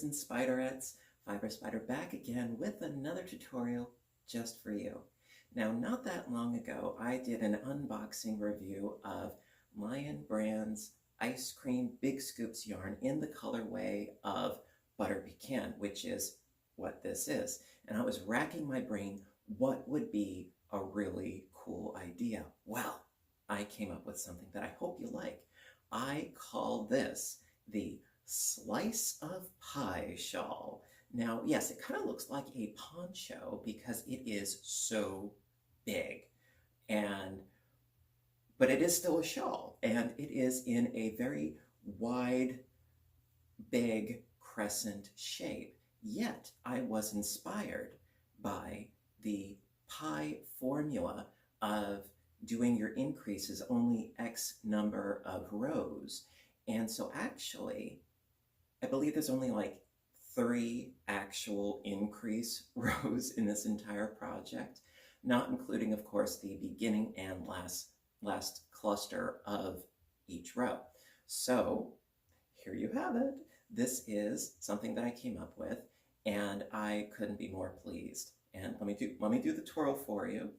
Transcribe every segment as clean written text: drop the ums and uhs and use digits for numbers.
spiderers and spiderettes, Fiber Spider back again with another tutorial just for you. Now, not that long ago, I did an unboxing review of Lion Brand's Ice Cream Big Scoops yarn in the colorway of Butter Pecan, which is what this is. And I was racking my brain, what would be a really cool idea? Well, I came up with something that I hope you like. I call this the Slice of Pie shawl. Now, yes, it kind of looks like a poncho because it is so big, but it is still a shawl, and it is in a very wide, big crescent shape. Yet, I was inspired by the pie formula of doing your increases only X number of rows. And so actually, I believe there's only like 3 actual increase rows in this entire project, not including, of course, the beginning and last cluster of each row. So here you have it. This is something that I came up with, and I couldn't be more pleased. And let me do the twirl for you.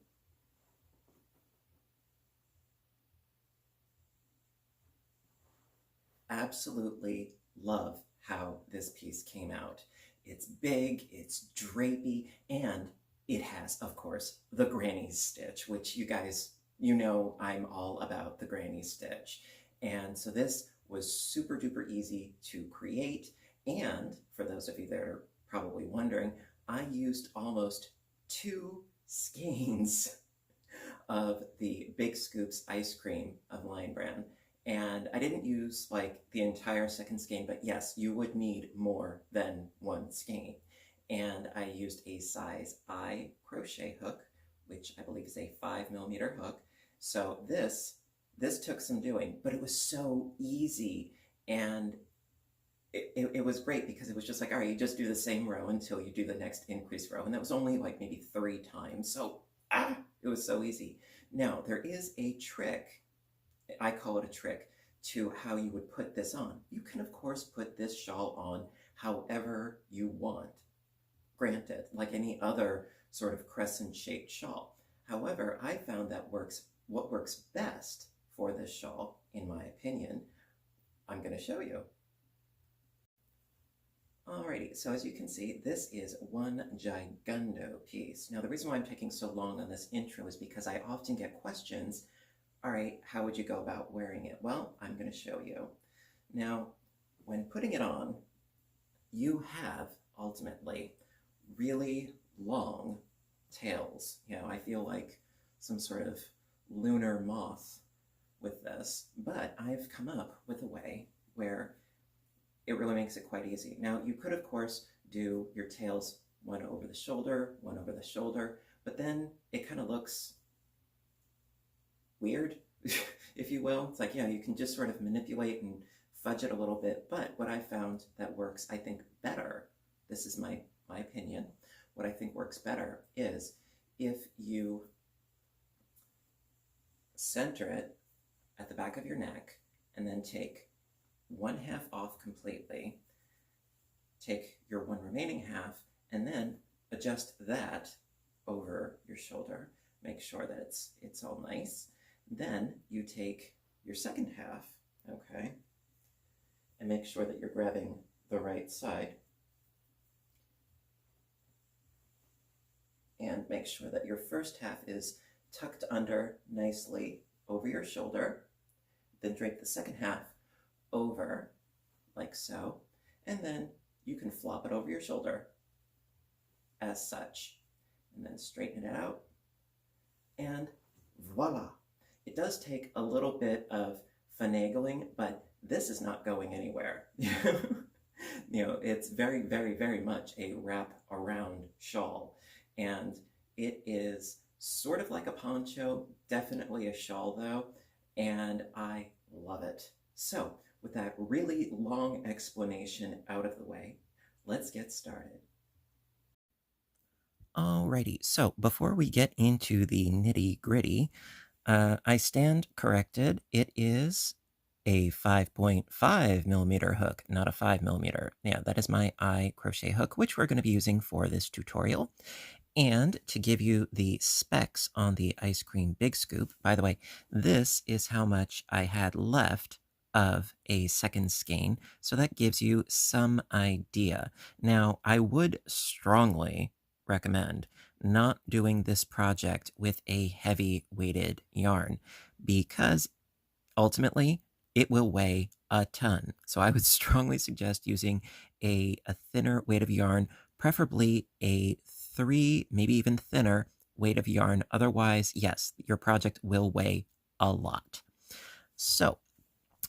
Absolutely love how this piece came out. It's big, it's drapey, and it has, of course, the granny stitch, which you guys, you know I'm all about the granny stitch. And so this was super duper easy to create. And for those of you that are probably wondering, I used almost 2 skeins of the Big Scoops ice cream of Lion Brand. And I didn't use like the entire second skein, but yes, you would need more than 1 skein. And I used a size I crochet hook, which I believe is a 5mm hook. So this took some doing, but it was so easy. And it was great because it was just like, all right, you just do the same row until you do the next increase row. And that was only like maybe 3 times. So it was so easy. Now, there is a trick. I call it a trick to how you would put this on. You can, of course, put this shawl on however you want. Granted, like any other sort of crescent-shaped shawl. However, I found that what works best for this shawl, in my opinion, I'm going to show you. Alrighty, so as you can see, this is one gigundo piece. Now, the reason why I'm taking so long on this intro is because I often get questions, all right, how would you go about wearing it? Well, I'm going to show you. Now, when putting it on, you have, ultimately, really long tails. You know, I feel like some sort of lunar moth with this, but I've come up with a way where it really makes it quite easy. Now, you could, of course, do your tails one over the shoulder, but then it kind of looks weird, if you will. It's like, yeah, you can just sort of manipulate and fudge it a little bit, but what I found that works, I think, better, this is my opinion, what I think works better is if you center it at the back of your neck and then take 1/2 off completely, take your 1 remaining half, and then adjust that over your shoulder. Make sure that it's all nice. Then you take your second half, okay, and make sure that you're grabbing the right side. And make sure that your first half is tucked under nicely over your shoulder. Then drape the second half over, like so, and then you can flop it over your shoulder, as such, and then straighten it out, and voila! It does take a little bit of finagling, but this is not going anywhere. You know, it's very, very, very much a wrap-around shawl, and it is sort of like a poncho, definitely a shawl though, and I love it. So, with that really long explanation out of the way, let's get started. Alrighty, so before we get into the nitty-gritty, I stand corrected. It is a 5.5 millimeter hook, not a 5 millimeter. Yeah, that is my eye crochet hook, which we're going to be using for this tutorial. And to give you the specs on the ice cream big scoop, by the way, this is how much I had left of a second skein. So that gives you some idea. Now, I would strongly recommend not doing this project with a heavy weighted yarn because ultimately it will weigh a ton. So I would strongly suggest using a thinner weight of yarn, preferably a 3, maybe even thinner weight of yarn. Otherwise, yes, your project will weigh a lot. So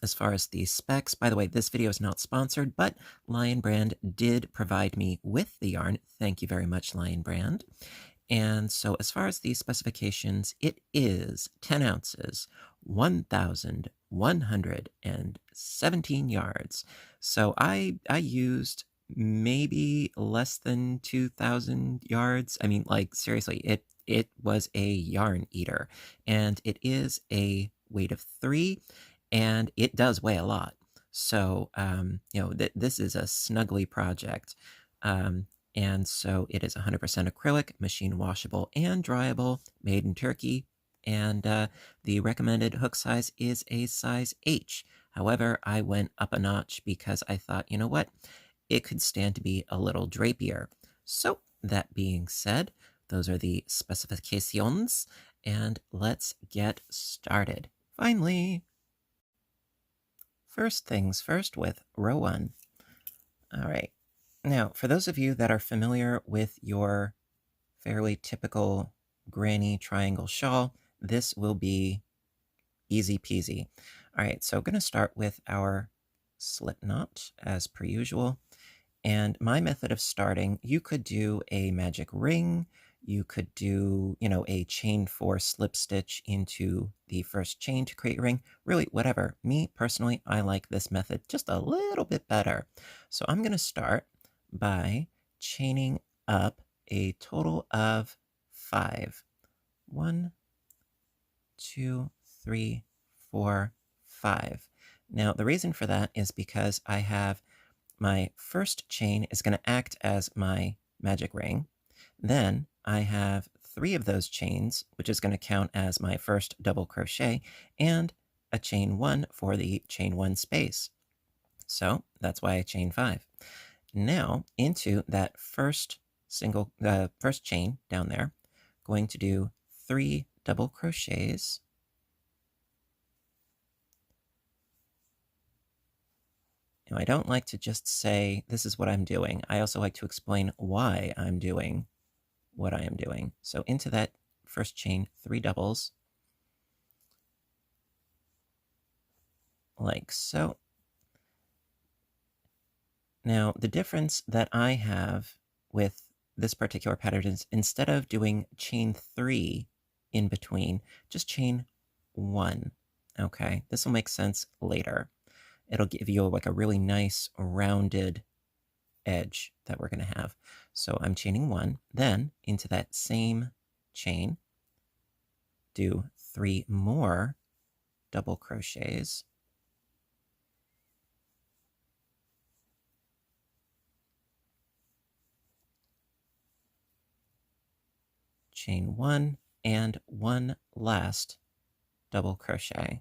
as far as the specs, by the way, this video is not sponsored, but Lion Brand did provide me with the yarn. Thank you very much, Lion Brand. And so as far as the specifications, it is 10 ounces, 1,117 yards. So I used maybe less than 2,000 yards. I mean, like, seriously, it was a yarn eater. And it is a weight of 3, and it does weigh a lot. So, this is a snuggly project. And so it is 100% acrylic, machine washable and dryable, made in Turkey. And the recommended hook size is a size H. However, I went up a notch because I thought, you know what? It could stand to be a little drapier. So that being said, those are the specifications. And let's get started. Finally, first things first with row 1. All right. Now, for those of you that are familiar with your fairly typical granny triangle shawl, this will be easy peasy. All right, so I'm going to start with our slip knot as per usual. And my method of starting, you could do a magic ring, you could do, a chain 4 slip stitch into the first chain to create a ring, really whatever. Me personally, I like this method just a little bit better. So I'm going to start by chaining up a total of 5. 1, 2, 3, 4, 5. Now, the reason for that is because I have my first chain is going to act as my magic ring. Then I have 3 of those chains, which is going to count as my first double crochet, and a chain 1 for the chain 1 space. So that's why I chain 5. Now into that first chain down there, going to do 3 double crochets. Now, I don't like to just say, this is what I'm doing. I also like to explain why I'm doing what I am doing. So into that first chain, 3 doubles, like so. Now, the difference that I have with this particular pattern is instead of doing chain 3 in between, just chain 1. Okay, this will make sense later. It'll give you like a really nice rounded edge that we're going to have. So I'm chaining 1, then into that same chain, do 3 more double crochets. Chain 1 and 1 last double crochet.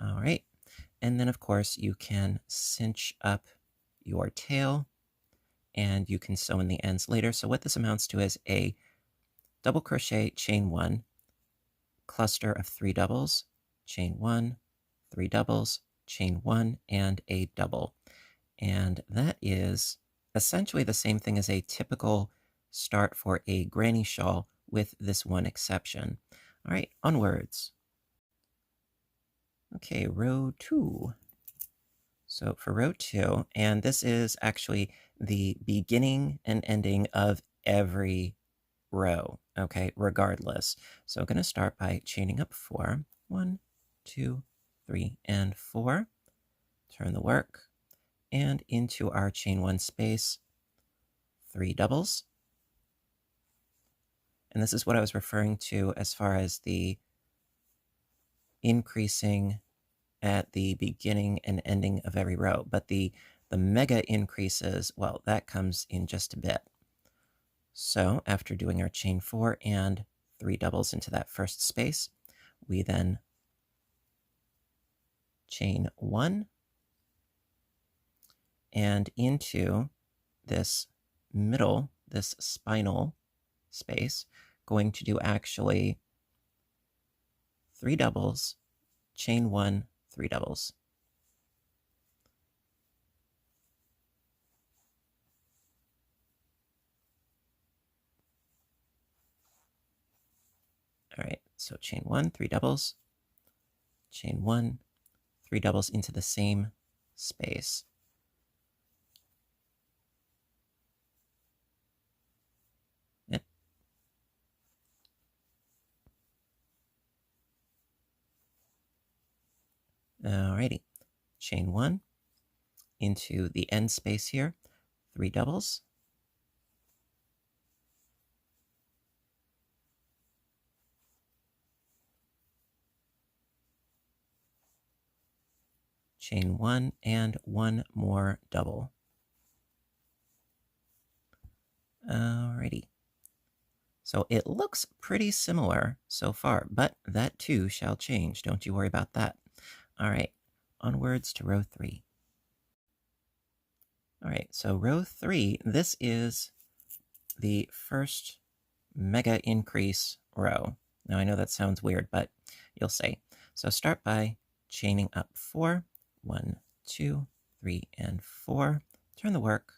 All right. And then, of course, you can cinch up your tail and you can sew in the ends later. So what this amounts to is a double crochet, chain 1, cluster of 3 doubles, chain 1, 3 doubles, chain 1, and a double. And that is essentially the same thing as a typical start for a granny shawl with this one exception. All right, onwards. Okay, row 2. So for row 2, and this is actually the beginning and ending of every row, okay, regardless. So I'm going to start by chaining up 4. 1, 2, 3, and 4. Turn the work, and into our chain 1 space, 3 doubles. And this is what I was referring to as far as the increasing at the beginning and ending of every row, but the mega increases, well, that comes in just a bit. So after doing our chain 4 and 3 doubles into that first space, we then chain 1 and into this middle, this spinal space, going to do actually 3 doubles, chain 1, 3 doubles. All right, so chain 1, 3 doubles, chain 1, 3 doubles into the same space. Yep. Alrighty, chain 1 into the end space here, 3 doubles. Chain 1 and 1 more double. Alrighty. So it looks pretty similar so far, but that too shall change. Don't you worry about that. All right, onwards to row 3. All right, so row 3, this is the first mega increase row. Now I know that sounds weird, but you'll see. So start by chaining up 4, 1, 2, 3, and 4. Turn the work,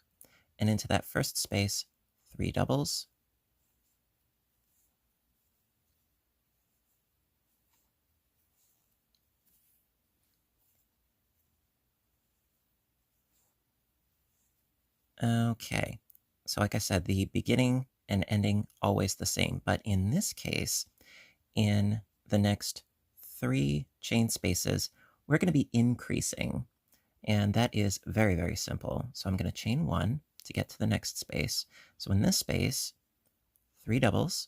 and into that first space, 3 doubles. Okay, so like I said, the beginning and ending always the same, but in this case, in the next 3 chain spaces, we're going to be increasing, and that is very, very simple. So I'm going to chain 1 to get to the next space. So in this space, 3 doubles,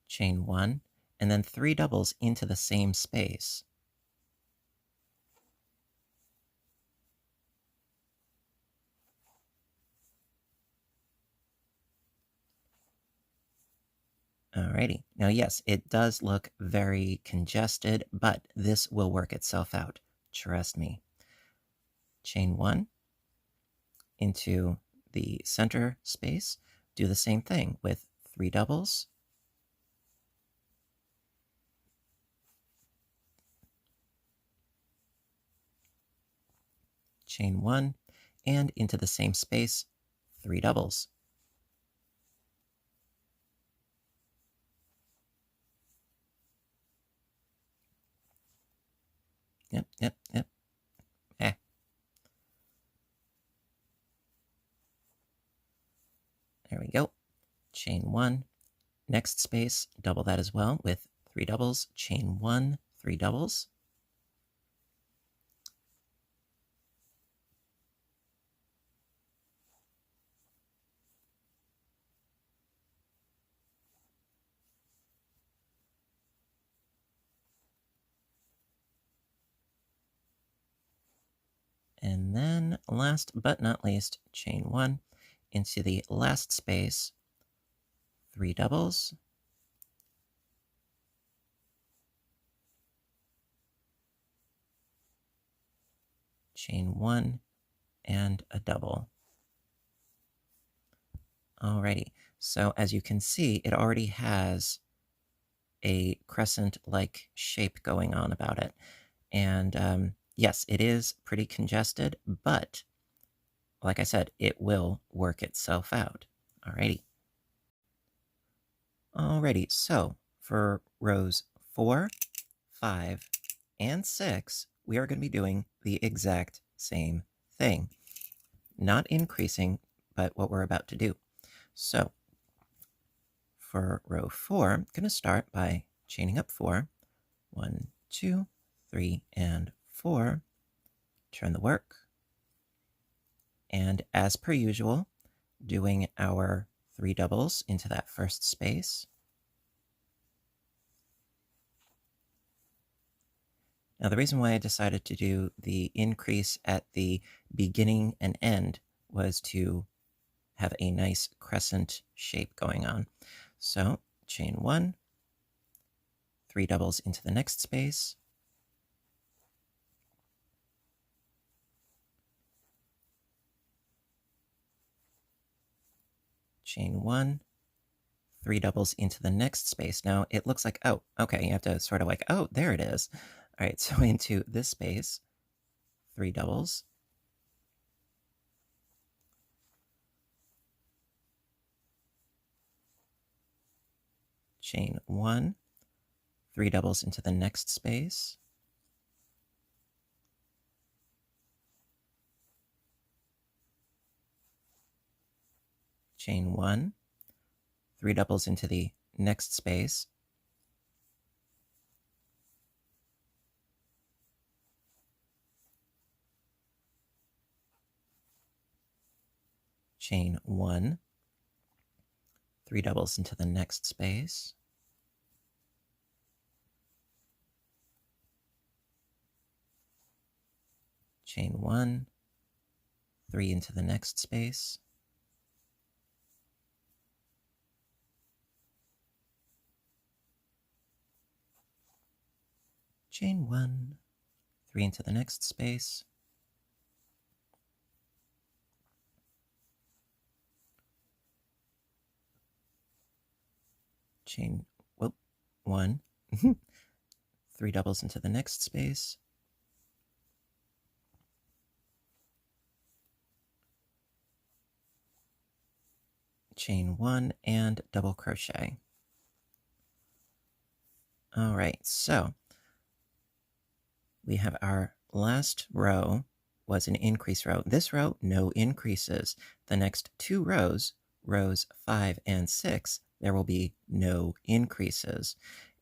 chain 1, and then 3 doubles into the same space. Alrighty. Now, yes, it does look very congested, but this will work itself out. Trust me. Chain 1 into the center space. Do the same thing with 3 doubles. Chain 1 and into the same space, 3 doubles. Yep. Eh. There we go. Chain 1. Next space, double that as well with 3 doubles. Chain 1, 3 doubles. And then last but not least, chain 1 into the last space, 3 doubles. Chain 1 and a double. Alrighty, so as you can see, it already has a crescent-like shape going on about it. And yes, it is pretty congested, but like I said, it will work itself out. Alrighty. Alrighty, so for rows 4, 5, and 6, we are going to be doing the exact same thing. Not increasing, but what we're about to do. So for row 4, I'm going to start by chaining up 4. 1, 2, 3, and 4. Turn the work. And as per usual, doing our 3 doubles into that first space. Now, the reason why I decided to do the increase at the beginning and end was to have a nice crescent shape going on. So, chain 1, 3 doubles into the next space, chain 1, 3 doubles into the next space. Now, it looks like, oh, okay, you have to sort of like, oh, there it is. All right, so into this space, 3 doubles, chain 1, 3 doubles into the next space, chain 1, 3 doubles into the next space, chain 1, 3 doubles into the next space, chain 1, 3 into the next space, chain 1, 3 into the next space, chain 1, 3 doubles into the next space, chain 1, and double crochet. All right, so we have our last row was an increase row. This row, no increases. The next 2 rows, rows 5 and 6, there will be no increases.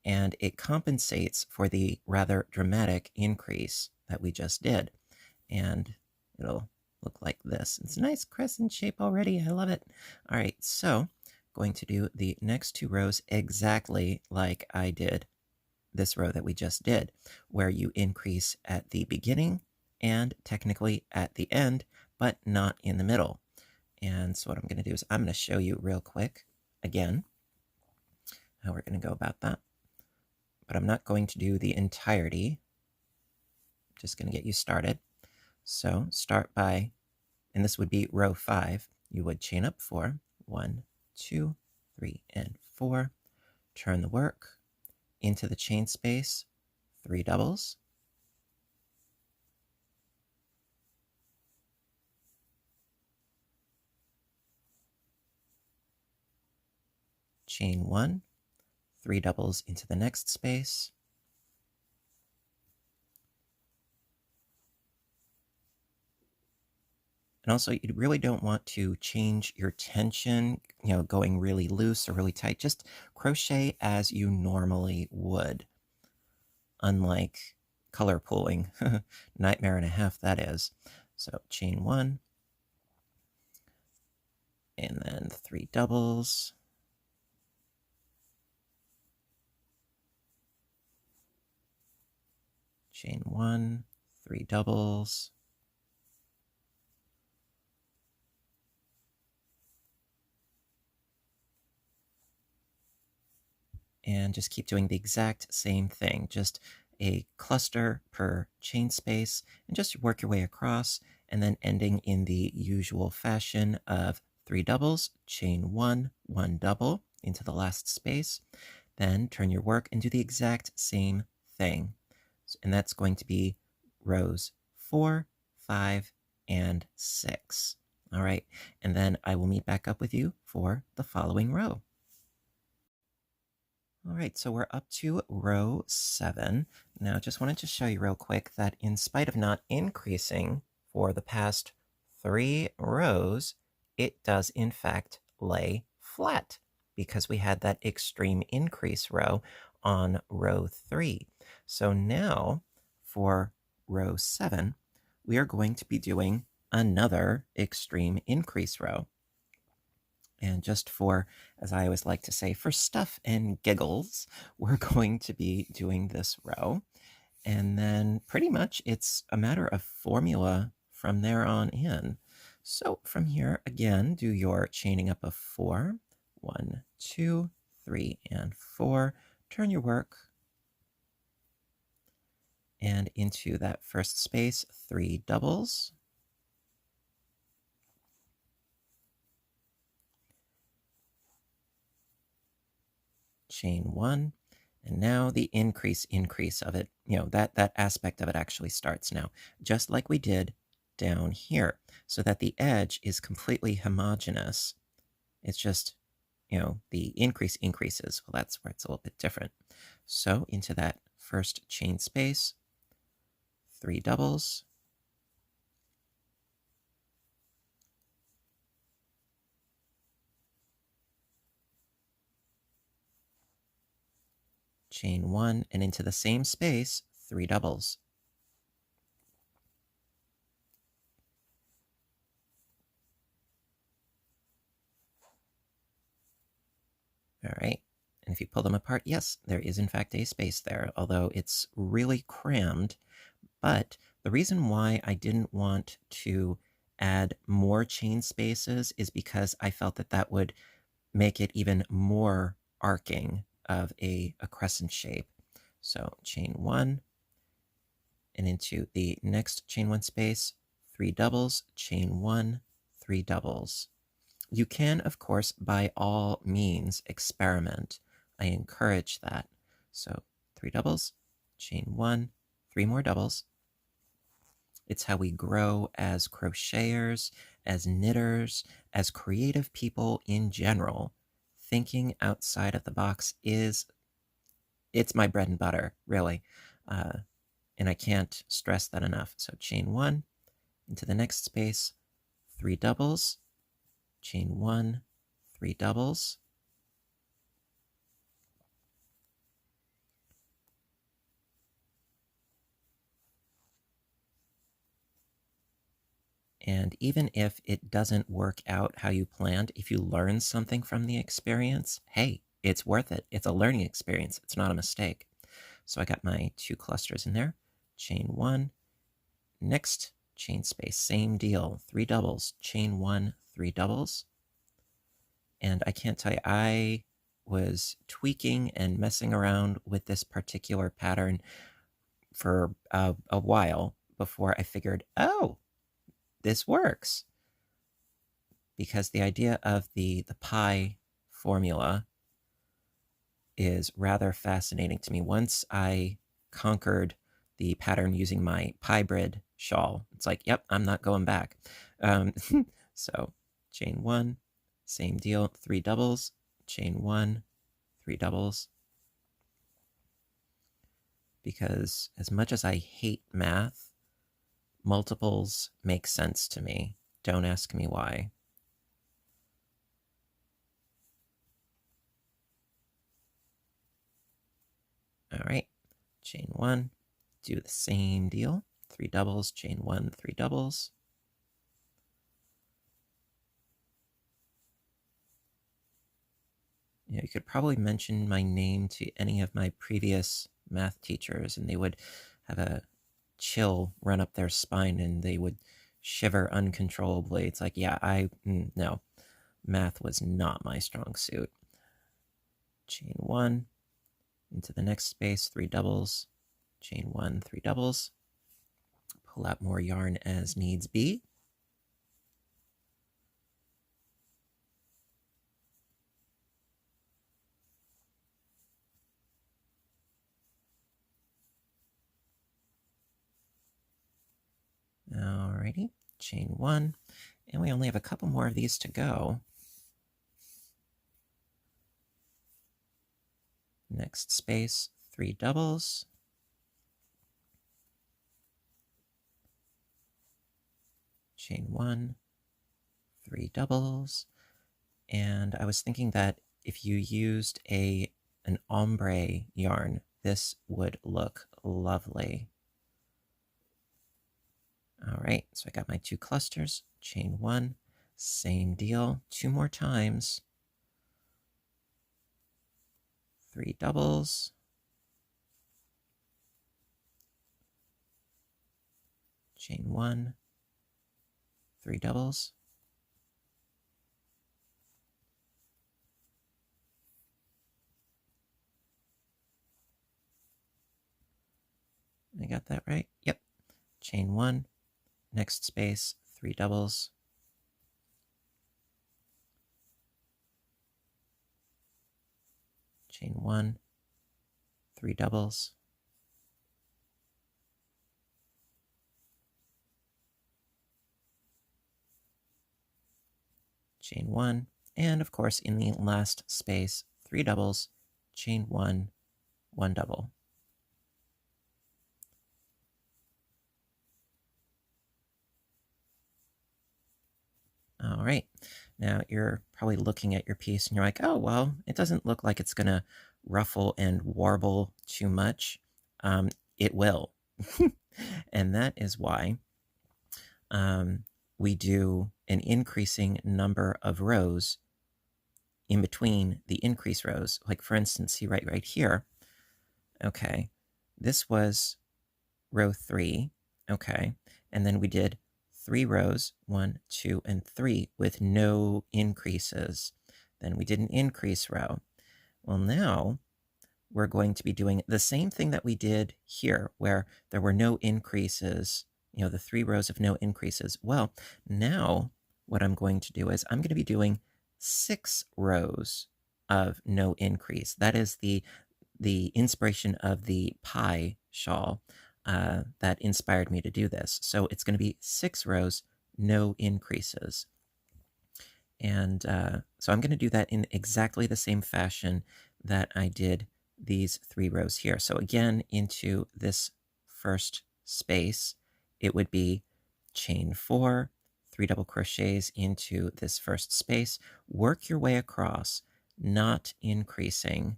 And it compensates for the rather dramatic increase that we just did. And it'll look like this. It's a nice crescent shape already. I love it. All right, so going to do the next 2 rows exactly like I did this row that we just did, where you increase at the beginning and technically at the end, but not in the middle. And so what I'm going to do is I'm going to show you real quick again how we're going to go about that. But I'm not going to do the entirety. I'm just going to get you started. So start by, and this would be row 5. You would chain up 4, 1, 2, 3, and 4. Turn the work into the chain space, 3 doubles, chain 1, 3 doubles into the next space, and also you really don't want to change your tension, going really loose or really tight. Just crochet as you normally would, unlike color pulling. Nightmare and a half, that is. So chain 1, and then 3 doubles, chain 1, 3 doubles, and just keep doing the exact same thing, just a cluster per chain space, and just work your way across, and then ending in the usual fashion of 3 doubles, chain 1, 1 double into the last space, then turn your work and do the exact same thing. And that's going to be rows 4, 5, and 6. All right, and then I will meet back up with you for the following row. All right, so we're up to row 7. Now, just wanted to show you real quick that in spite of not increasing for the past 3 rows, it does in fact lay flat because we had that extreme increase row on row 3. So now for row 7, we are going to be doing another extreme increase row. And just for, as I always like to say, for stuff and giggles, we're going to be doing this row. And then pretty much it's a matter of formula from there on in. So from here, again, do your chaining up of 4. 1, 2, 3, and 4. Turn your work. And into that first space, 3 doubles. Chain 1. And now the increase of it, that aspect of it actually starts now, just like we did down here, so that the edge is completely homogeneous. It's just, the increase increases. Well, that's where it's a little bit different. So into that first chain space, 3 doubles. Chain 1, and into the same space, 3 doubles. All right, and if you pull them apart, yes, there is in fact a space there, although it's really crammed. But the reason why I didn't want to add more chain spaces is because I felt that that would make it even more arcing of a crescent shape. So chain 1, and into the next chain 1 space, 3 doubles, chain 1, 3 doubles. You can, of course, by all means, experiment. I encourage that. So 3 doubles, chain 1, 3 more doubles. It's how we grow as crocheters, as knitters, as creative people in general. Thinking outside of the box it's my bread and butter, really. And I can't stress that enough. So chain 1, into the next space, 3 doubles, chain 1, 3 doubles. And even if it doesn't work out how you planned, if you learn something from the experience, hey, it's worth it. It's a learning experience. It's not a mistake. So I got my 2 clusters in there. Chain 1. Next chain space, same deal. 3 doubles. Chain 1, 3 doubles. And I can't tell you, I was tweaking and messing around with this particular pattern for a while before I figured, oh, this works. Because the idea of the pie formula is rather fascinating to me. Once I conquered the pattern using my pie bread shawl, it's like, yep, I'm not going back. So chain 1, same deal, 3 doubles, chain 1, 3 doubles. Because as much as I hate math, multiples make sense to me. Don't ask me why. All right, chain 1, do the same deal. 3 doubles, chain 1, 3 doubles. You could probably mention my name to any of my previous math teachers, and they would have a chill run up their spine, and they would shiver uncontrollably. It's like, yeah, no, math was not my strong suit. Chain 1, into the next space, 3 doubles, chain 1, 3 doubles. Pull out more yarn as needs be. Alrighty, chain 1, and we only have a couple more of these to go. Next space, 3 doubles. Chain 1, 3 doubles. And I was thinking that if you used an ombre yarn, this would look lovely. All right, so I got my 2 clusters, chain 1, same deal, 2 more times, 3 doubles, chain 1, 3 doubles, I got that right? Yep. Chain 1, next space, 3 doubles, chain 1, 3 doubles, chain 1, and of course in the last space, 3 doubles, chain 1, 1 double. All right, now you're probably looking at your piece and you're like, oh, well, it doesn't look like it's going to ruffle and warble too much. It will. And that is why we do an increasing number of rows in between the increase rows. Like, for instance, see right here. Okay, this was row 3. Okay, and then we did 3 rows, 1, 2, and 3 with no increases. Then we did an increase row. Well, now we're going to be doing the same thing that we did here, where there were no increases, the 3 rows of no increases. Well, now what I'm going to do is I'm going to be doing 6 rows of no increase. That is the inspiration of the pie shawl that inspired me to do this. So it's going to be 6 rows, no increases. And so I'm going to do that in exactly the same fashion that I did these 3 rows here. So again, into this first space, it would be chain 4, 3 double crochets into this first space, work your way across, not increasing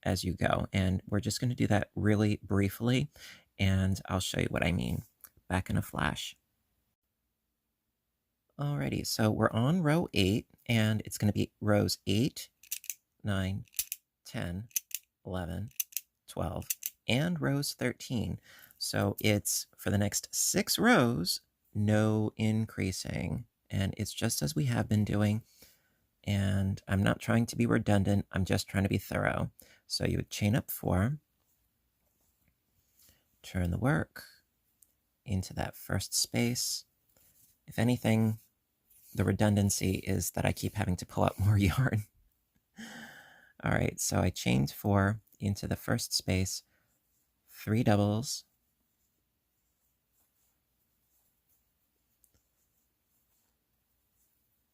as you go. And we're just going to do that really briefly, and I'll show you what I mean back in a flash. Alrighty, so we're on row 8, and it's going to be rows 8, 9, 10, 11, 12, and rows 13. So it's for the next 6 rows, no increasing. And it's just as we have been doing. And I'm not trying to be redundant, I'm just trying to be thorough. So you would chain up 4, turn the work into that first space. If anything, the redundancy is that I keep having to pull out more yarn. All right, so I chained 4 into the first space, 3 doubles,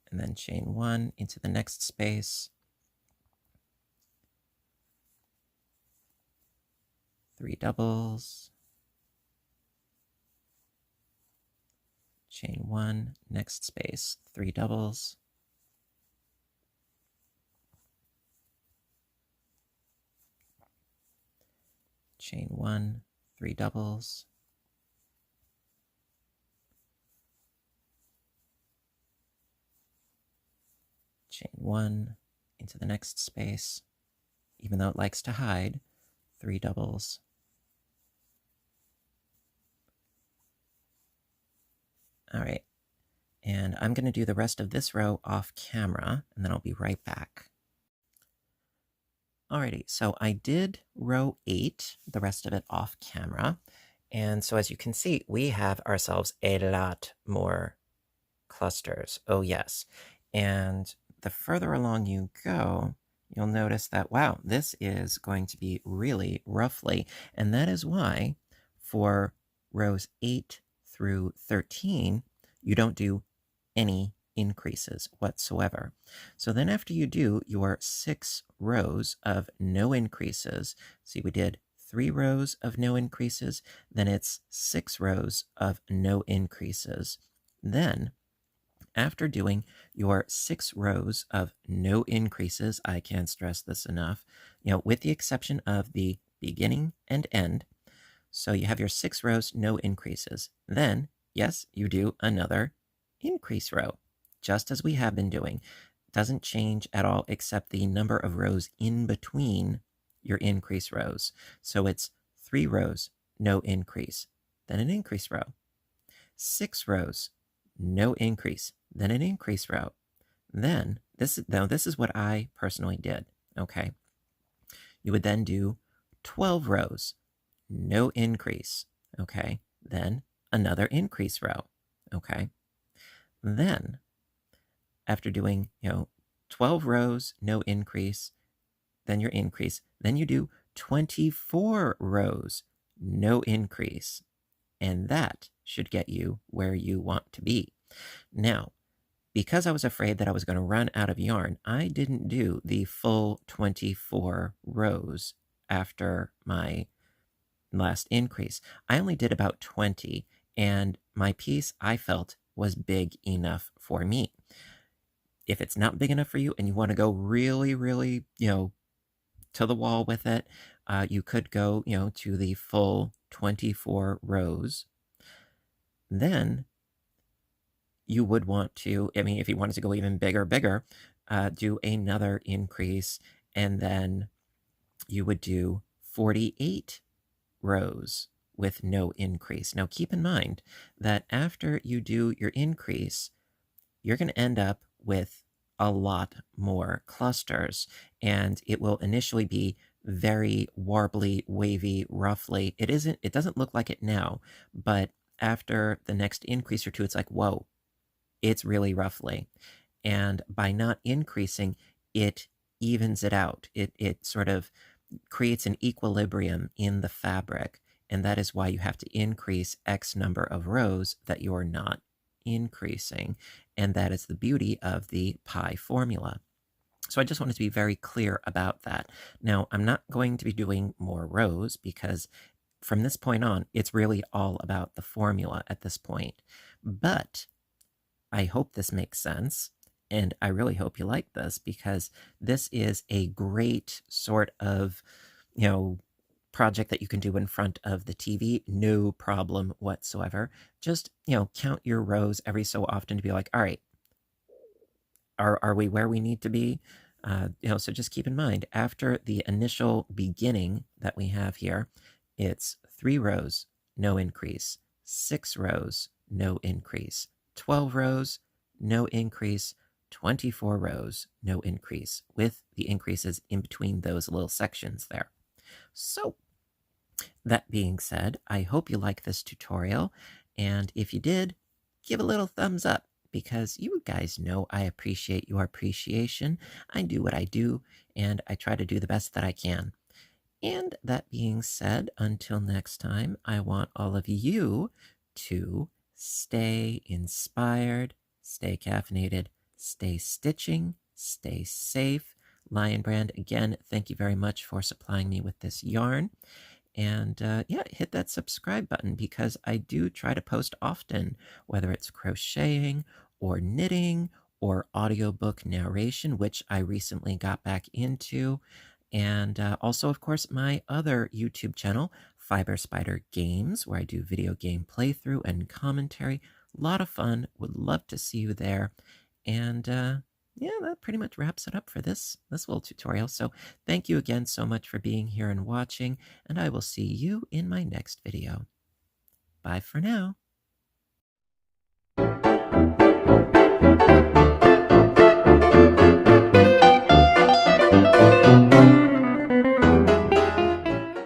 and then chain 1 into the next space, 3 doubles, chain 1, next space, 3 doubles, chain 1, 3 doubles, chain 1 into the next space, even though it likes to hide, 3 doubles, all right, and I'm going to do the rest of this row off camera, and then I'll be right back. Alrighty, so I did row 8, the rest of it off camera, and so as you can see, we have ourselves a lot more clusters. Oh yes, and the further along you go, you'll notice that, wow, this is going to be really roughly, and that is why for rows 8 through 13, you don't do any increases whatsoever. So then after you do your 6 rows of no increases, see we did 3 rows of no increases, then it's 6 rows of no increases. Then after doing your 6 rows of no increases, I can't stress this enough, with the exception of the beginning and end. So you have your 6 rows, no increases. Then yes, you do another increase row, just as we have been doing. Doesn't change at all except the number of rows in between your increase rows. So it's 3 rows, no increase, then an increase row. 6 rows, no increase, then an increase row. Then, this is what I personally did, okay? You would then do 12 rows, no increase, okay? Then another increase row, okay? Then, after doing, 12 rows, no increase, then your increase, then you do 24 rows, no increase, and that should get you where you want to be. Now, because I was afraid that I was going to run out of yarn, I didn't do the full 24 rows after my last increase. I only did about 20, and my piece, I felt, was big enough for me. If it's not big enough for you and you want to go really, really, to the wall with it, you could go, to the full 24 rows. Then you would want to, if you wanted to go even bigger, do another increase, and then you would do 48 rows with no increase. Now, keep in mind that after you do your increase, you're going to end up with a lot more clusters, and it will initially be very warbly, wavy, ruffly. It doesn't look like it now, but after the next increase or two, it's like, whoa, it's really ruffly. And by not increasing, it evens it out. It sort of creates an equilibrium in the fabric, and that is why you have to increase X number of rows that you're not increasing, and that is the beauty of the pie formula. So I just wanted to be very clear about that. Now, I'm not going to be doing more rows because from this point on, it's really all about the formula at this point. But I hope this makes sense, and I really hope you like this, because this is a great sort of, project that you can do in front of the TV, no problem whatsoever. Just, count your rows every so often to be like, all right, are we where we need to be? So just keep in mind, after the initial beginning that we have here, it's 3 rows, no increase, 6 rows, no increase, 12 rows, no increase, 24 rows, no increase, with the increases in between those little sections there. So, that being said, I hope you like this tutorial, and if you did, give a little thumbs up, because you guys know I appreciate your appreciation. I do what I do, and I try to do the best that I can. And that being said, until next time, I want all of you to stay inspired, stay caffeinated, stay stitching, stay safe. Lion Brand, again, thank you very much for supplying me with this yarn. And hit that subscribe button, because I do try to post often, whether it's crocheting or knitting or audiobook narration, which I recently got back into. And also, of course, my other YouTube channel, Fiber Spider Games, where I do video game playthrough and commentary. A lot of fun. Would love to see you there. And that pretty much wraps it up for this little tutorial. So thank you again so much for being here and watching, and I will see you in my next video. Bye for now.